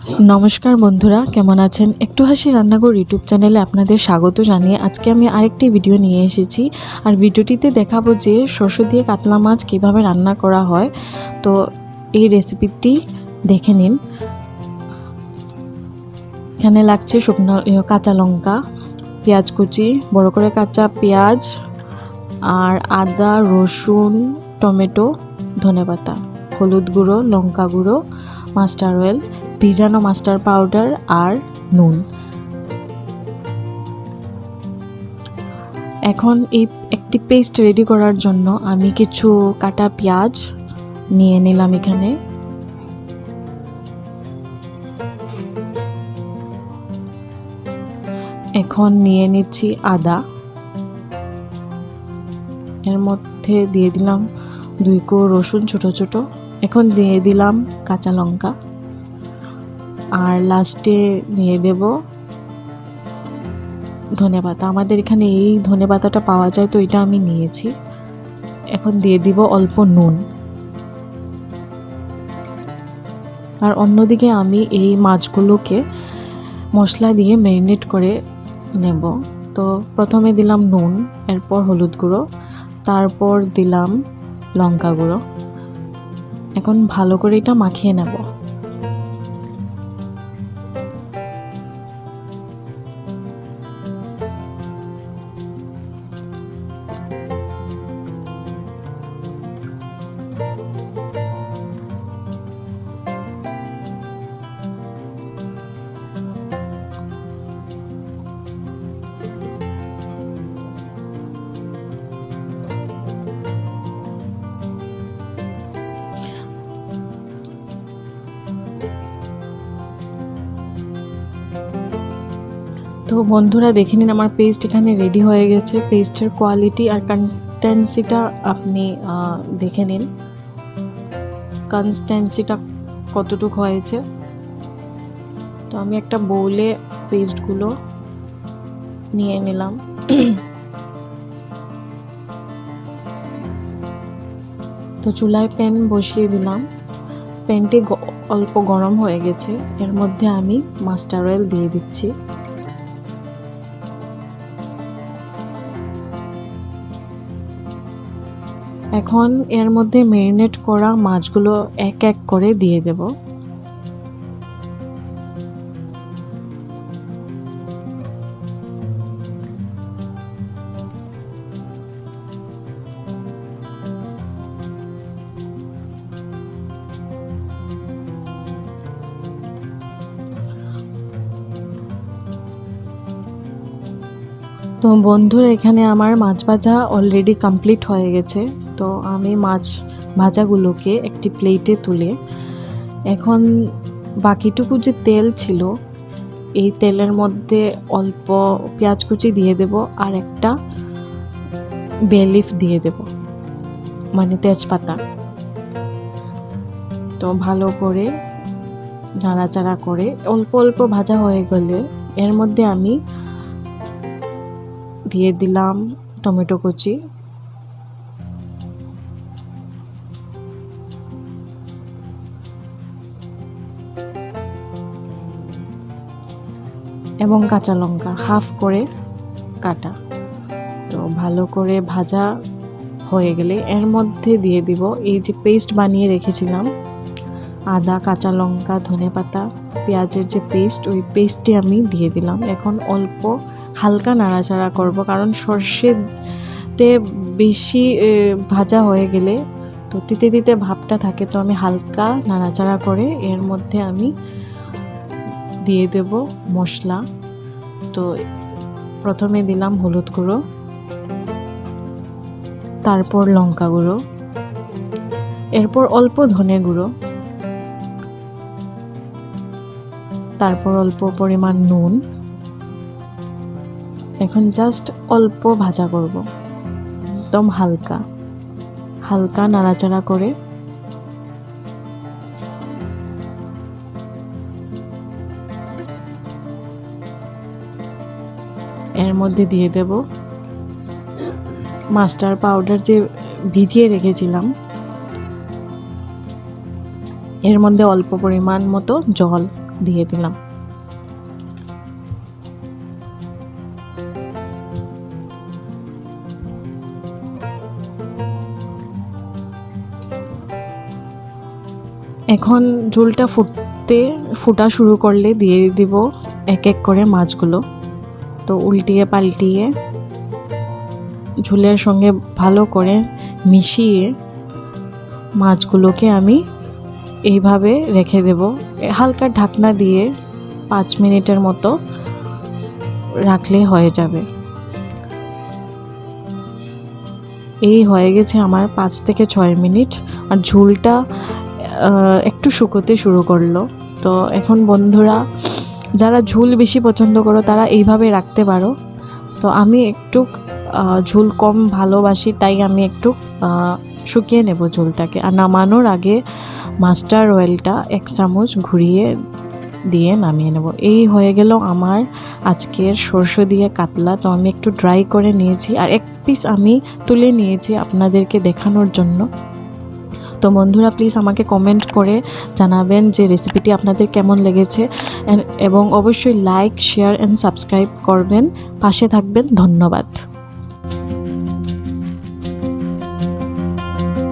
নমস্কার বন্ধুরা, কেমন আছেন? একটু হাসি রান্নাঘর ইউটিউব চ্যানেলে আপনাদের স্বাগত জানিয়ে আজকে আমি আরেকটি ভিডিও নিয়ে এসেছি। আর ভিডিওটিতে দেখাবো যে সরষে দিয়ে কাতলা মাছ কীভাবে রান্না করা হয়। তো এই রেসিপিটি দেখে নিন। এখানে লাগছে শুকনো কাঁচা লঙ্কা, পেঁয়াজ কুচি, বড় করে কাঁচা পেঁয়াজ, আর আদা, রসুন, টমেটো, ধনেপাতা, হলুদ গুঁড়ো, লঙ্কা গুঁড়ো, মাস্টার অয়েল, ভিজানো মাস্টার পাউডার আর নুন। এখন এই একটি পেস্ট রেডি করার জন্য আমি কিছু কাটা পেঁয়াজ নিয়ে নিলাম এখানে। এখন নিয়ে নিচ্ছি আদা, এর মধ্যে দিয়ে দিলাম 2 কোয়া রসুন ছোট ছোট, এখন দিয়ে দিলাম কাঁচা লঙ্কা, আর লাস্টে নিয়ে দেব ধনেপাতা। আমাদের এখানে এই ধনেপাতাটা পাওয়া যায়, তো এটা আমি নিয়েছি। এখন দিয়ে দিব অল্প নুন। আর অন্যদিকে আমি এই মাছগুলোকে মশলা দিয়ে ম্যারিনেট করে নেব। তো প্রথমে দিলাম নুন, এরপর হলুদ গুঁড়ো, তারপর দিলাম লঙ্কা গুঁড়ো। এখন ভালো করে এটা মাখিয়ে নেব। তো বন্ধুরা দেখে নিন, আমার পেস্ট এখানে রেডি হয়ে গেছে। পেস্টের কোয়ালিটি আর কনসিস্টেন্সিটা আপনি দেখে নিন, কনসিস্টেন্সিটা কতটুকু হয়েছে। তো আমি একটা বোলে পেস্টগুলো নিয়ে নিলাম। তো চুলায় প্যান বসিয়ে দিলাম। প্যানটি অল্প গরম হয়ে গেছে, এর মধ্যে আমি মাস্টার অয়েল দিয়ে দিচ্ছি। এখন এর মধ্যে ম্যারিনেট করা মাছগুলো এক এক করে দিয়ে দেব। তো বন্ধুরা, এখানে আমার মাছ ভাজা অলরেডি কমপ্লিট হয়ে গেছে। তো আমি মাছ ভাজাগুলোকে একটি প্লেটে তুলে এখন বাকিটুকু যে তেল ছিল, এই তেলের মধ্যে অল্প পেঁয়াজ কুচি দিয়ে দেব, আর একটা বে লিফ দিয়ে দেব, মানে তেজপাতা। তো ভালো করে নাড়াচাড়া করে অল্প অল্প ভাজা হয়ে গেলে এর মধ্যে আমি দিয়ে দিলাম টমেটো কুচি, এবং কাঁচা লঙ্কা হাফ করে কাটা। তো ভালো করে ভাজা হয়ে গেলে এর মধ্যে দিয়ে দিব এই যে পেস্ট বানিয়ে রেখেছিলাম, আদা, কাঁচা লঙ্কা, ধনেপাতা, পেঁয়াজের যে পেস্ট, ওই পেস্টটি আমি দিয়ে দিলাম। এখন অল্প হালকা নাড়াচাড়া করব, কারণ সর্ষেতে বেশি ভাজা হয়ে গেলে তো তিতে তিতে ভাবটা থাকে। তো আমি হালকা নাড়াচাড়া করে এর মধ্যে আমি দিয়ে দেব মশলা। তো প্রথমে দিলাম হলুদ গুঁড়ো, তারপর লঙ্কা গুঁড়ো, এরপর অল্প ধনে গুঁড়ো, তারপর অল্প পরিমাণ নুন। এখন জাস্ট অল্প ভাজা করব, একদম হালকা হালকা নাড়াচাড়া করে। এর মধ্যে দিয়ে দেব মাস্টার পাউডার যে ভিজিয়ে রেখেছিলাম, এর মধ্যে অল্প পরিমাণ মতো জল দিয়ে দিলাম। এখন ঝোলটা ফুটা শুরু করলে দিয়ে দিব এক এক করে মাছগুলো। তো উল্টিয়ে পাল্টিয়ে ঝোলের সঙ্গে ভালো করে মিশিয়ে মাছগুলোকে আমি এইভাবে রেখে দেব। হালকা ঢাকনা দিয়ে 5 মিনিটের মতো রাখলে হয়ে যাবে। এই হয়ে গেছে আমার 5 থেকে 6 মিনিট। আর ঝোলটা একটু শুকোতে শুরু করলো। তো এখন বন্ধুরা, যারা ঝোল বেশি পছন্দ করো তারা এইভাবে রাখতে পারো। তো আমি একটু ঝোল কম ভালোবাসি, তাই আমি একটু শুকিয়ে নেব ঝোলটাকে। আর নামানোর আগে মাস্টার্ড অয়েলটা 1 চামচ ঘুরিয়ে দিয়ে নামিয়ে নেব। এই হয়ে গেল আমার আজকের সরষে দিয়ে কাতলা। তো আমি একটু ড্রাই করে নিয়েছি, আর 1 পিস আমি তুলে নিয়েছি আপনাদেরকে দেখানোর জন্য। তো বন্ধুরা, প্লিজ আমাকে কমেন্ট করে জানাবেন যে রেসিপিটি আপনাদের কেমন লেগেছে, এবং অবশ্যই লাইক, শেয়ার অ্যান্ড সাবস্ক্রাইব করবেন, পাশে থাকবেন। ধন্যবাদ।